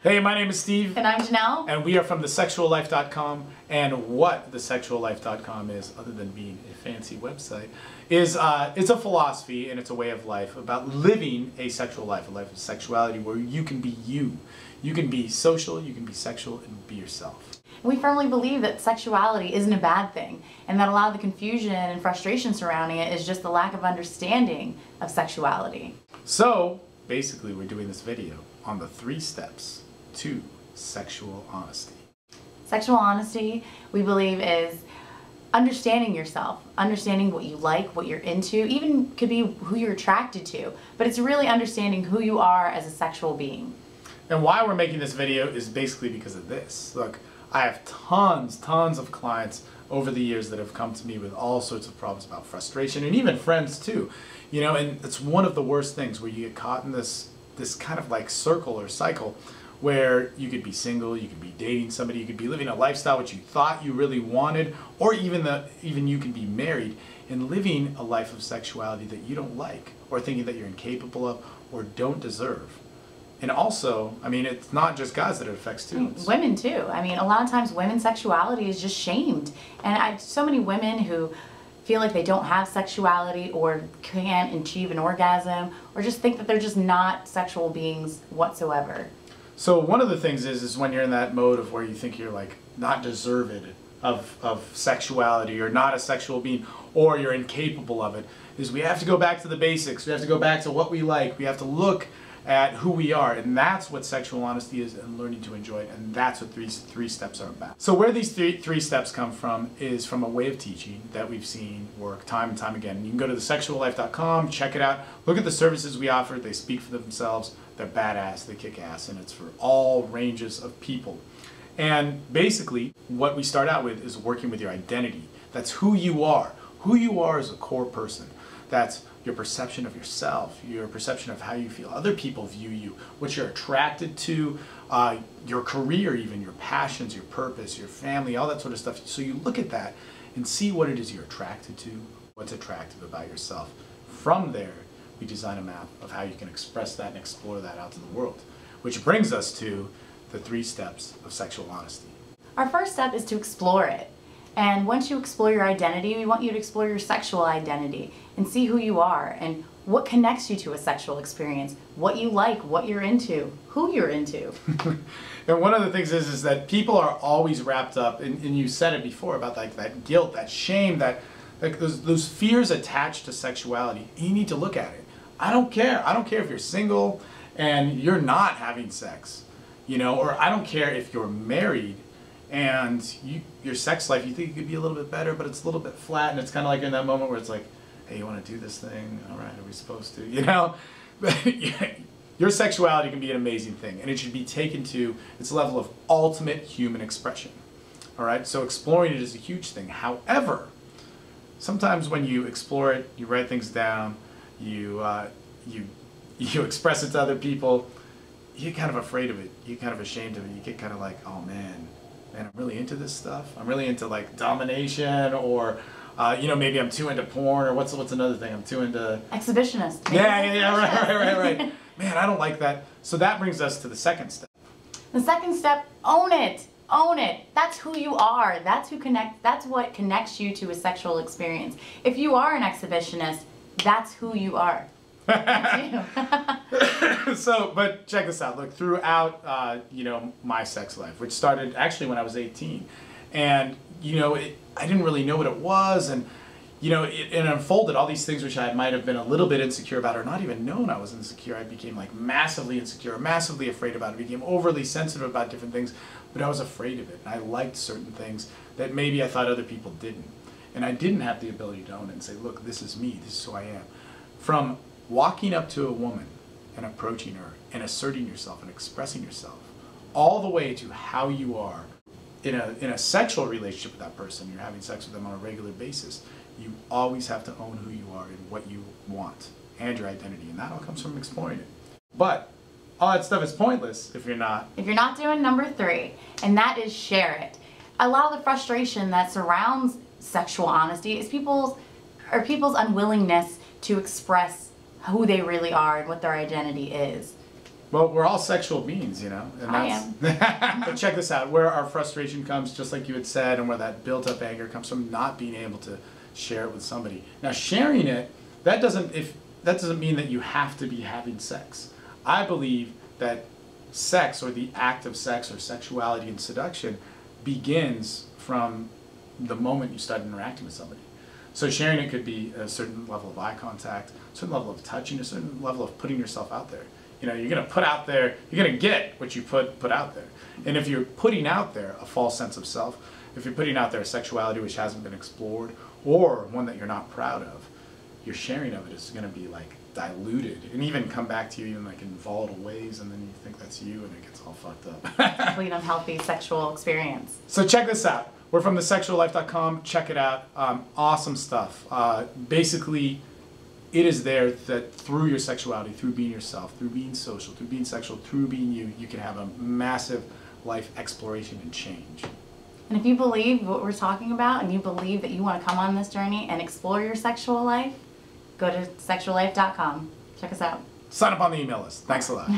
Hey, my name is Steve. And I'm Janelle. And we are from thesexuallife.com. And what thesexuallife.com is, other than being a fancy website, is it's a philosophy and it's a way of life about living a sexual life, a life of sexuality where you can be you. You can be social, you can be sexual, and be yourself. We firmly believe that sexuality isn't a bad thing, and that a lot of the confusion and frustration surrounding it is just the lack of understanding of sexuality. So, basically, we're doing this video on the 3 steps to sexual honesty. Sexual honesty, we believe, is understanding yourself, understanding what you like, what you're into, even could be who you're attracted to, but it's really understanding who you are as a sexual being. And why we're making this video is basically because of this. Look, I have tons of clients over the years that have come to me with all sorts of problems about frustration, and even friends too. You know, and it's one of the worst things where you get caught in this kind of like circle or cycle where you could be single, you could be dating somebody, you could be living a lifestyle which you thought you really wanted, or even you can be married and living a life of sexuality that you don't like, or thinking that you're incapable of, or don't deserve. And also, I mean, it's not just guys that it affects too. Women too. I mean, a lot of times women's sexuality is just shamed. And so many women who feel like they don't have sexuality or can't achieve an orgasm or just think that they're just not sexual beings whatsoever. So one of the things is when you're in that mode of where you think you're like not deserved of sexuality or not a sexual being or you're incapable of it, is we have to go back to the basics. We have to go back to what we like. We have to look at who we are, and that's what sexual honesty is, and learning to enjoy it, and that's what these 3 steps are about. So where these three steps come from is from a way of teaching that we've seen work time and time again. You can go to thesexuallife.com, check it out, look at the services we offer. They speak for themselves, they're badass, they kick ass, and it's for all ranges of people. And basically what we start out with is working with your identity. That's who you are. Who you are as a core person. That's your perception of yourself, your perception of how you feel other people view you, what you're attracted to, your career even, your passions, your purpose, your family, all that sort of stuff. So you look at that and see what it is you're attracted to, what's attractive about yourself. From there, we design a map of how you can express that and explore that out to the world. Which brings us to the 3 steps of sexual honesty. Our first step is to explore it. And once you explore your identity, we want you to explore your sexual identity and see who you are and what connects you to a sexual experience, what you like, what you're into, who you're into. And one of the things is that people are always wrapped up, and you said it before, about like that guilt, that shame, that like those fears attached to sexuality. You need to look at it. I don't care. I don't care if you're single and you're not having sex, you know, or I don't care if you're married and your sex life, you think it could be a little bit better, but it's a little bit flat, and it's kind of like in that moment where it's like, hey, you want to do this thing? All right, are we supposed to? You know? Your sexuality can be an amazing thing, and it should be taken to its level of ultimate human expression. All right? So exploring it is a huge thing. However, sometimes when you explore it, you write things down, you express it to other people, you get kind of afraid of it. You're kind of ashamed of it. You get kind of like, oh man, I'm really into this stuff. I'm really into like domination, or you know, maybe I'm too into porn, or what's another thing? I'm too into exhibitionist. Yeah, right. Man, I don't like that. So that brings us to the 2nd step. The 2nd step, own it. Own it. That's who you are. That's what connects you to a sexual experience. If you are an exhibitionist, that's who you are. So, but check this out. Look, throughout, you know, my sex life, which started actually when I was 18, and you know, I didn't really know what it was, and you know, it unfolded all these things which I might have been a little bit insecure about, or not even known I was insecure. I became like massively insecure, massively afraid about it. I became overly sensitive about different things, but I was afraid of it. And I liked certain things that maybe I thought other people didn't, and I didn't have the ability to own it and say, look, this is me. This is who I am. From walking up to a woman and approaching her and asserting yourself and expressing yourself, all the way to how you are in a sexual relationship with that person, you're having sex with them on a regular basis, you always have to own who you are and what you want and your identity, and that all comes from exploring it. But all that stuff is pointless if you're not doing number 3, and that is share it. A lot of the frustration that surrounds sexual honesty is people's unwillingness to express who they really are and what their identity is. Well, we're all sexual beings, you know. And I am. But check this out, where our frustration comes, just like you had said, and where that built-up anger comes from not being able to share it with somebody. Now, sharing it, that doesn't mean that you have to be having sex. I believe that sex, or the act of sex, or sexuality and seduction, begins from the moment you start interacting with somebody. So sharing it could be a certain level of eye contact, a certain level of touching, a certain level of putting yourself out there. You know, you're going to put out there, you're going to get what you put out there. And if you're putting out there a false sense of self, if you're putting out there a sexuality which hasn't been explored, or one that you're not proud of, your sharing of it is going to be like diluted and even come back to you in like in volatile ways, and then you think that's you and it gets all fucked up. Complete unhealthy sexual experience. So check this out. We're from thesexuallife.com. Check it out. Awesome stuff. Basically, it is there that through your sexuality, through being yourself, through being social, through being sexual, through being you, you can have a massive life exploration and change. And if you believe what we're talking about, and you believe that you want to come on this journey and explore your sexual life, go to sexuallife.com. Check us out. Sign up on the email list. Thanks a lot.